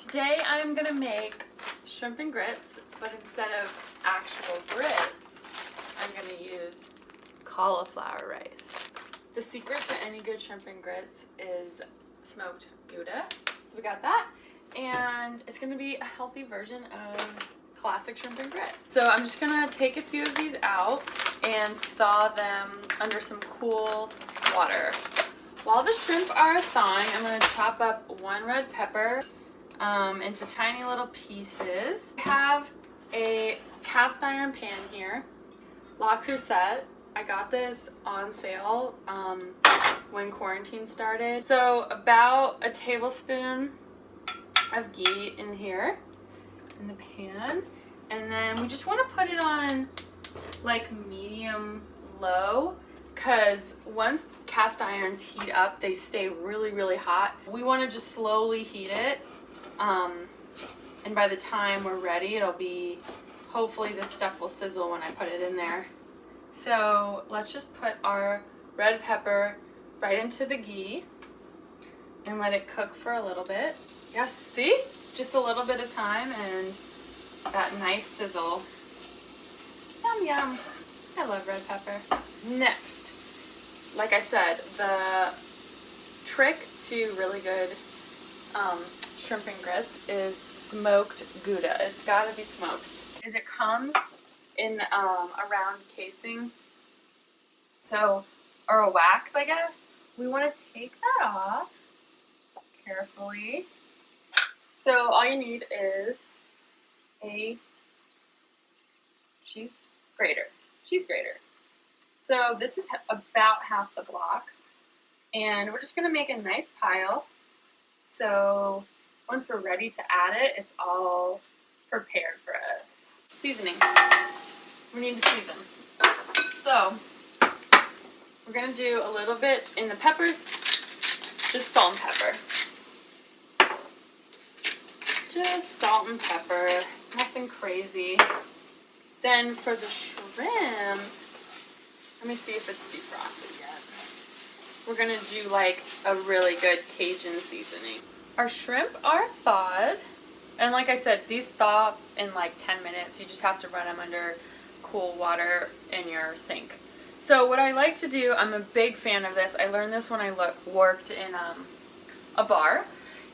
Today I'm gonna make shrimp and grits, but instead of actual grits, I'm gonna use cauliflower rice. The secret to any good shrimp and grits is smoked Gouda. So we got that, and it's gonna be a healthy version of classic shrimp and grits. So I'm just gonna take a few of these out and thaw them under some cool water. While the shrimp are thawing, I'm gonna chop up one red pepper into tiny little pieces. I have a cast iron pan here, La Creuset. I got this on sale when quarantine started. So about a tablespoon of ghee in here in the pan, and then we just want to put it on like medium low, because once cast irons heat up, they stay really hot. We want to just slowly heat it, and by the time we're ready, it'll be, hopefully this stuff will sizzle when I put it in there. So let's just put our red pepper right into the ghee and let it cook for a little bit. Yes, see? Just a little bit of time and that nice sizzle. Yum yum. I love red pepper. Next, like I said, the trick to really good shrimp and grits is smoked Gouda. It's gotta be smoked. It comes in a round casing, so, or a wax, I guess. We want to take that off carefully. So all you need is a cheese grater. So this is about half the block, and we're just going to make a nice pile. So once we're ready to add it, it's all prepared for us. Seasoning. We need to season. So we're going to do a little bit in the peppers, just salt and pepper. Just salt and pepper, nothing crazy. Then for the shrimp, let me see if it's defrosted yet. We're gonna do like a really good Cajun seasoning. Our shrimp are thawed, and like I said, these thaw in like 10 minutes. You just have to run them under cool water in your sink. So what I like to do, I'm a big fan of this. I learned this when I worked in a bar,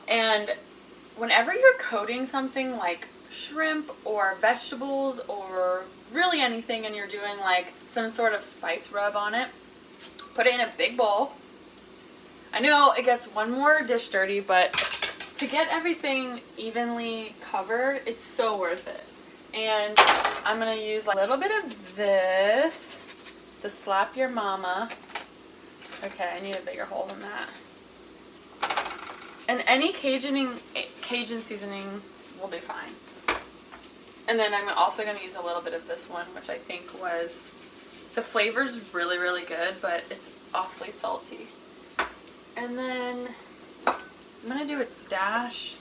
and whenever you're coating something like shrimp or vegetables or really anything, and you're doing like some sort of spice rub on it, put it in a big bowl. I know it gets one more dish dirty, but to get everything evenly covered, it's so worth it. And I'm gonna use like a little bit of this to slap your mama. Okay, I need a bigger hole than that. And any Cajun seasoning will be fine. And then I'm also going to use a little bit of this one, which I think was, the flavor's really good, but it's awfully salty. And then I'm going to do a dash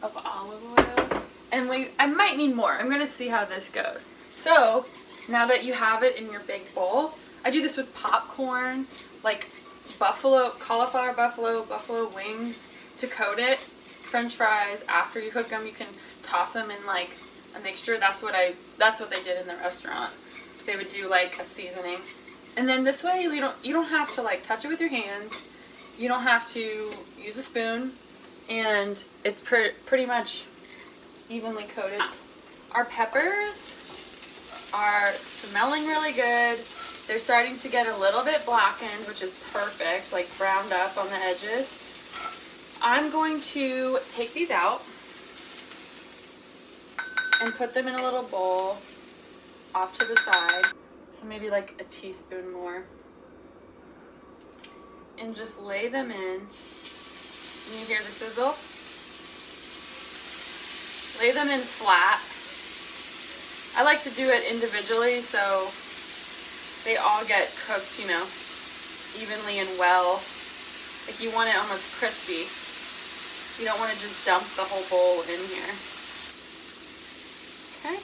of olive oil. And I might need more. I'm going to see how this goes. So now that you have it in your big bowl, I do this with popcorn, like cauliflower buffalo wings to coat it. French fries, after you cook them, you can toss them in like a mixture. That's what they did in the restaurant. They would do like a seasoning, and then this way you don't have to like touch it with your hands. You don't have to use a spoon, and it's pretty much evenly coated. Our peppers are smelling really good. They're starting to get a little bit blackened, which is perfect, like browned up on the edges. I'm going to take these out and put them in a little bowl off to the side. So maybe like a teaspoon more. And just lay them in. You hear the sizzle? Lay them in flat. I like to do it individually so they all get cooked, you know, evenly and well. Like you want it almost crispy. You don't want to just dump the whole bowl in here. Okay.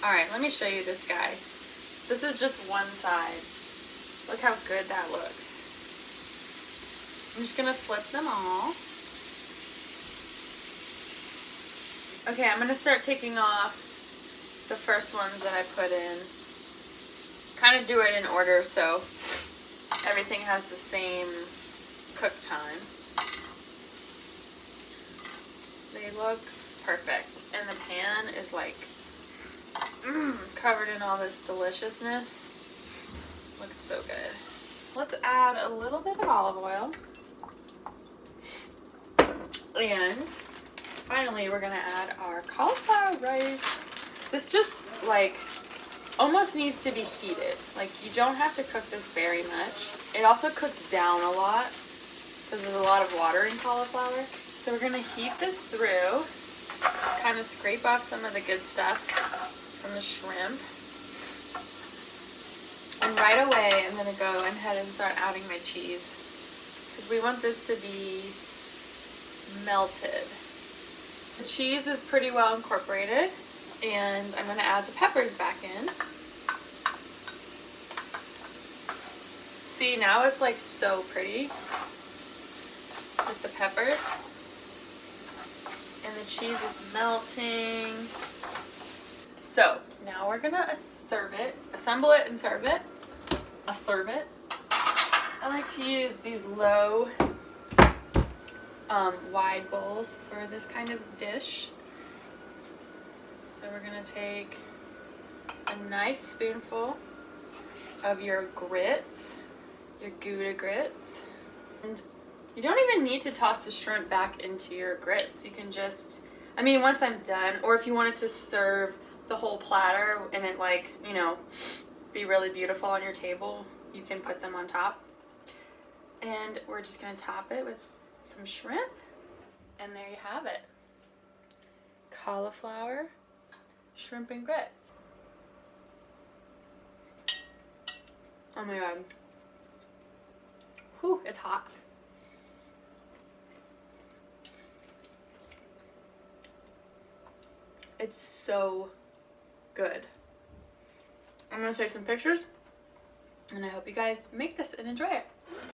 Alright, let me show you this guy. This is just one side. Look how good that looks. I'm just going to flip them all. Okay, I'm gonna start taking off the first ones that I put in. Kind of do it in order so everything has the same cook time. They look perfect. And the pan is like covered in all this deliciousness. Looks so good. Let's add a little bit of olive oil. And finally, we're gonna add our cauliflower rice. This just like almost needs to be heated. Like you don't have to cook this very much. It also cooks down a lot because there's a lot of water in cauliflower. So we're gonna heat this through, kind of scrape off some of the good stuff from the shrimp. And right away, I'm gonna go ahead and start adding my cheese because we want this to be melted. The cheese is pretty well incorporated, and I'm gonna add the peppers back in. See, now it's like so pretty with the peppers. And the cheese is melting. So now we're gonna serve it, assemble it and serve it. Serve it. I like to use these low, wide bowls for this kind of dish. So we're gonna take a nice spoonful of your grits, your Gouda grits. And you don't even need to toss the shrimp back into your grits. You can just, I mean, once I'm done, or if you wanted to serve the whole platter and it like, you know, be really beautiful on your table, you can put them on top. And we're just gonna top it with some shrimp. And there you have it. Cauliflower, shrimp and grits. Oh my god. Whew, it's hot. It's so good. I'm gonna take some pictures, and I hope you guys make this and enjoy it.